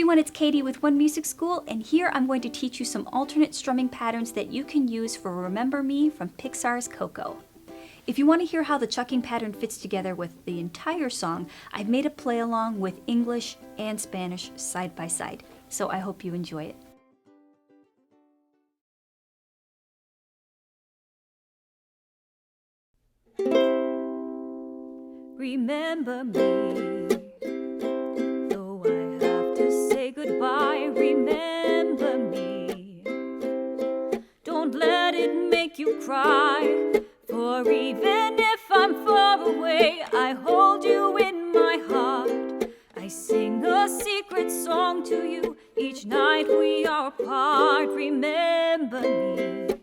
everyone, it's Katie with One Music School, and here I'm going to teach you some alternate strumming patterns that you can use for Remember Me from Pixar's Coco. If you want to hear how the chucking pattern fits together with the entire song, I've made a play along with English and Spanish side by side, so I hope you enjoy it. Remember me, though I have to say goodbye. Remember me, don't let it make you cry. For even if I'm far away, I hold you in my heart. I sing a secret song to you each night we are apart. Remember me,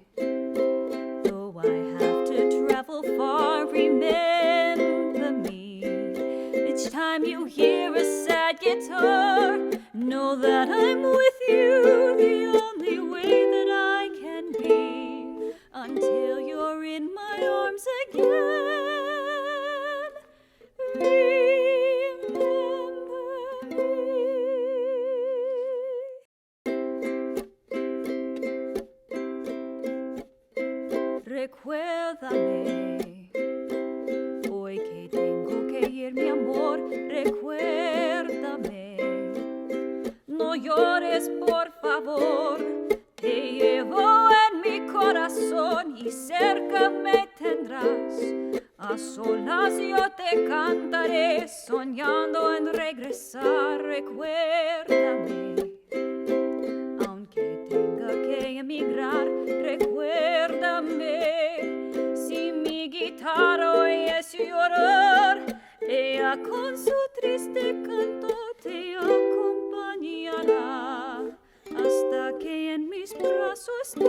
though I have to travel far. Remember me, each time you hear a sad guitar, know that I'm with you the only way that I can be, until you're in my arms again. Recuérdame, hoy que tengo que ir, mi amor, recuérdame. No llores, por favor, te llevo en mi corazón y cerca me tendrás. A solas yo te cantaré, soñando en regresar. Recuérdame, aunque tenga que emigrar, recuérdame. Si mi guitarra oyes llorar, ella con su triste canto te acompañará hasta que en mis brazos estés.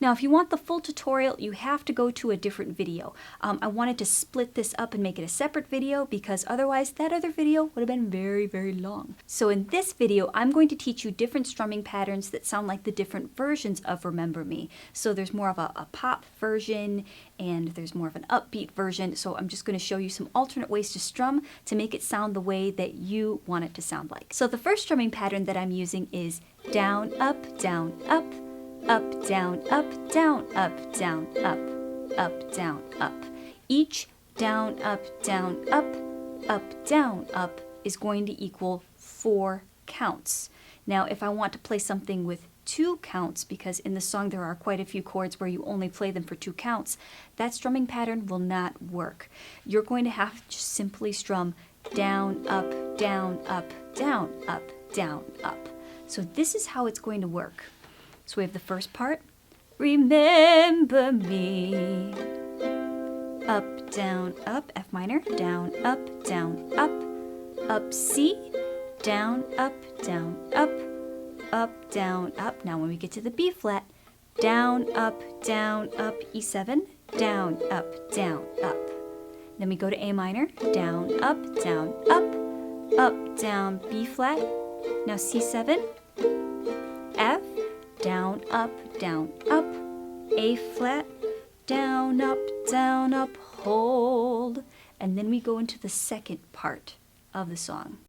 Now, if you want the full tutorial, you have to go to a different video. I wanted to split this up and make it a separate video because otherwise that other video would have been very, very long. So in this video, I'm going to teach you different strumming patterns that sound like the different versions of Remember Me. So there's more of a pop version and there's more of an upbeat version. So I'm just going to show you some alternate ways to strum to make it sound the way that you want it to sound like. So the first strumming pattern that I'm using is down, up, down, up. Up, down, up, down, up, down, up, up, down, up. Each down, up, down, up, down, up is going to equal 4 counts. Now, if I want to play something with 2 counts, because in the song there are quite a few chords where you only play them for 2 counts, that strumming pattern will not work. You're going to have to just simply strum down, up, down, up, down, up, down, up. So this is how it's going to work. So we have the first part, remember me, up, down, up, F minor, down, up, up, C, down, up, down, up, down, up. Now when we get to the B flat, down, up, E7, down, up, Then we go to A minor, down, up, down, B flat, now C7, F, down, up, A flat, down, up, hold. And then we go into the second part of the song.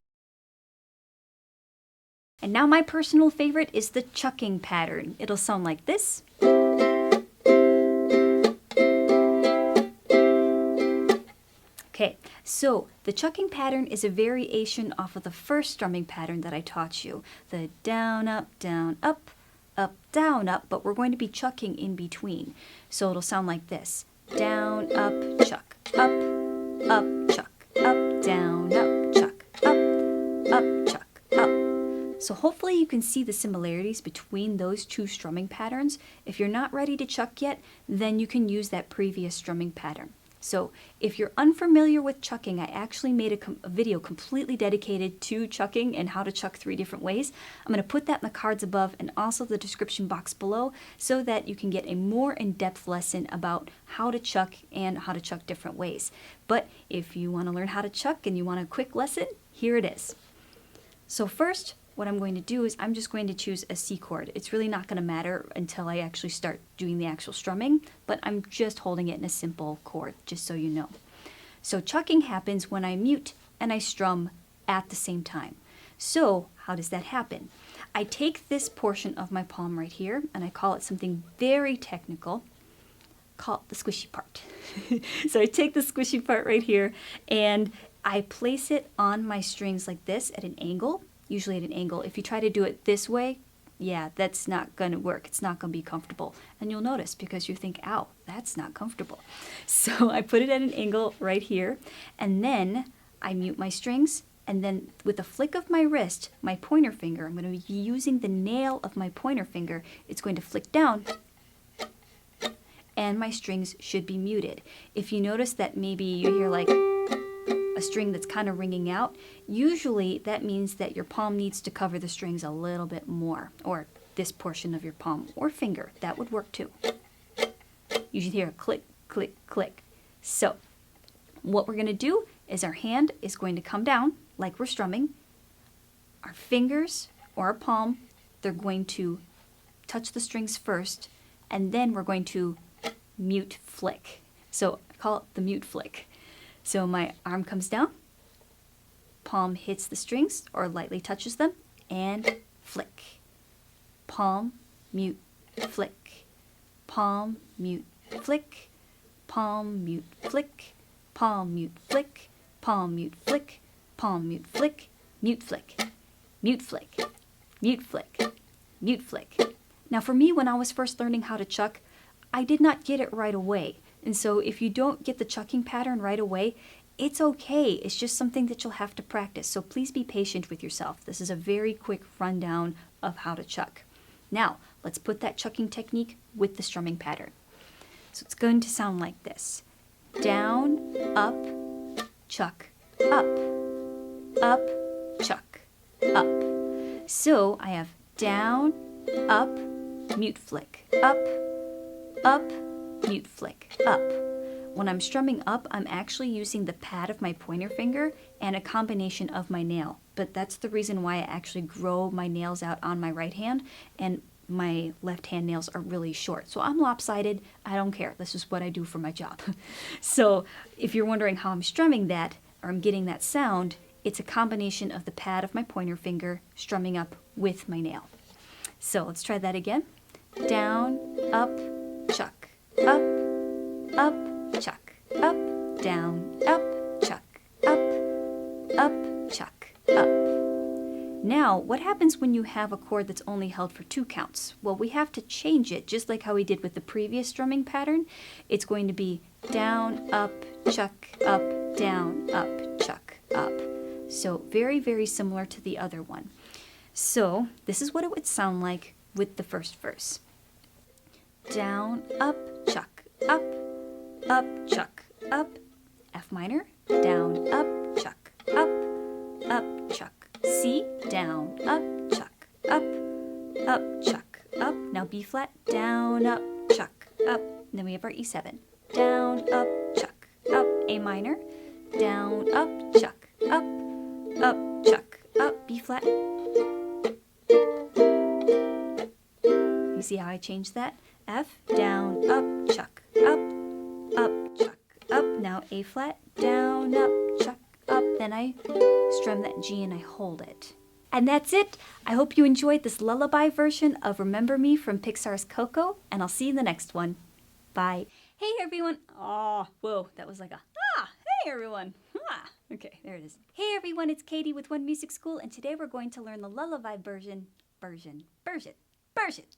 And now my personal favorite is the chucking pattern. It'll sound like this. Okay, so the chucking pattern is a variation off of the first strumming pattern that I taught you. The down, up, down, up, but we're going to be chucking in between. So it'll sound like this. Down, up, chuck, chuck, up, down, up, chuck, up. So hopefully you can see the similarities between those two strumming patterns. If you're not ready to chuck yet, then you can use that previous strumming pattern. So if you're unfamiliar with chucking, I actually made a video completely dedicated to chucking and how to chuck 3 different ways. I'm going to put that in the cards above and also the description box below so that you can get a more in-depth lesson about how to chuck and how to chuck different ways. But if you want to learn how to chuck and you want a quick lesson, here it is. So first, what I'm going to do is I'm just going to choose a C chord. It's really not going to matter until I actually start doing the actual strumming, but I'm just holding it in a simple chord, just so you know. So chucking happens when I mute and I strum at the same time. So how does that happen? I take this portion of my palm right here, and I call it something very technical, call it the squishy part. So I take the squishy part right here, and I place it on my strings like this at an angle, usually at an angle. If you try to do it this way, yeah, that's not going to work. It's not going to be comfortable. And you'll notice because you think, ow, that's not comfortable. So I put it at an angle right here, and then I mute my strings, and then with a flick of my wrist, my pointer finger, I'm going to be using the nail of my pointer finger, it's going to flick down, and my strings should be muted. If you notice that maybe you hear like a string that's kind of ringing out, usually that means that your palm needs to cover the strings a little bit more, or this portion of your palm or finger. That would work too. You should hear a click, click, click. So what we're going to do is our hand is going to come down like we're strumming. Our fingers or our palm, they're going to touch the strings first, and then we're going to mute flick. So I call it the mute flick. So my arm comes down, palm hits the strings or lightly touches them, and flick. Palm, mute, flick. Palm, mute, flick. Palm, mute, flick. Palm, mute, flick. Palm, mute, flick. Palm, mute, flick. Mute, flick. Mute, flick. Mute, flick. Mute, flick. Now for me, when I was first learning how to chuck, I did not get it right away. And so if you don't get the chucking pattern right away, it's okay. It's just something that you'll have to practice. So please be patient with yourself. This is a very quick rundown of how to chuck. Now, let's put that chucking technique with the strumming pattern. So it's going to sound like this. Down, up, chuck, up, chuck, up. So I have down, up, mute flick, up, mute flick, up. When I'm strumming up, I'm actually using the pad of my pointer finger and a combination of my nail. But that's the reason why I actually grow my nails out on my right hand, and my left hand nails are really short. So I'm lopsided. I don't care. This is what I do for my job. So if you're wondering how I'm strumming that, or I'm getting that sound, it's a combination of the pad of my pointer finger strumming up with my nail. So let's try that again. Down, up, chuck, up, chuck, up, down, up, chuck, up, chuck, up. Now, what happens when you have a chord that's only held for 2 counts? Well, we have to change it, just like how we did with the previous strumming pattern. It's going to be down, up, chuck, up, down, up, chuck, up. So very, very similar to the other one. So this is what it would sound like with the first verse. Down, up, chuck, up, chuck, up, F minor, down, up, chuck, chuck, C, down, up, chuck, up. Now B flat, down, up, chuck, up. Then we have our E7. Down, up, chuck, up, A minor, down, up, chuck, up, chuck, up, B flat. You see how I changed that? F, down, up, chuck, up, chuck, up. Now A flat, down, up, chuck, up. Then I strum that G and I hold it. And that's it. I hope you enjoyed this lullaby version of Remember Me from Pixar's Coco, and I'll see you in the next one. Bye. Hey everyone. Oh, whoa, that was like a, hey everyone. Okay, there it is. Hey everyone, it's Katie with One Music School, and today we're going to learn the lullaby version.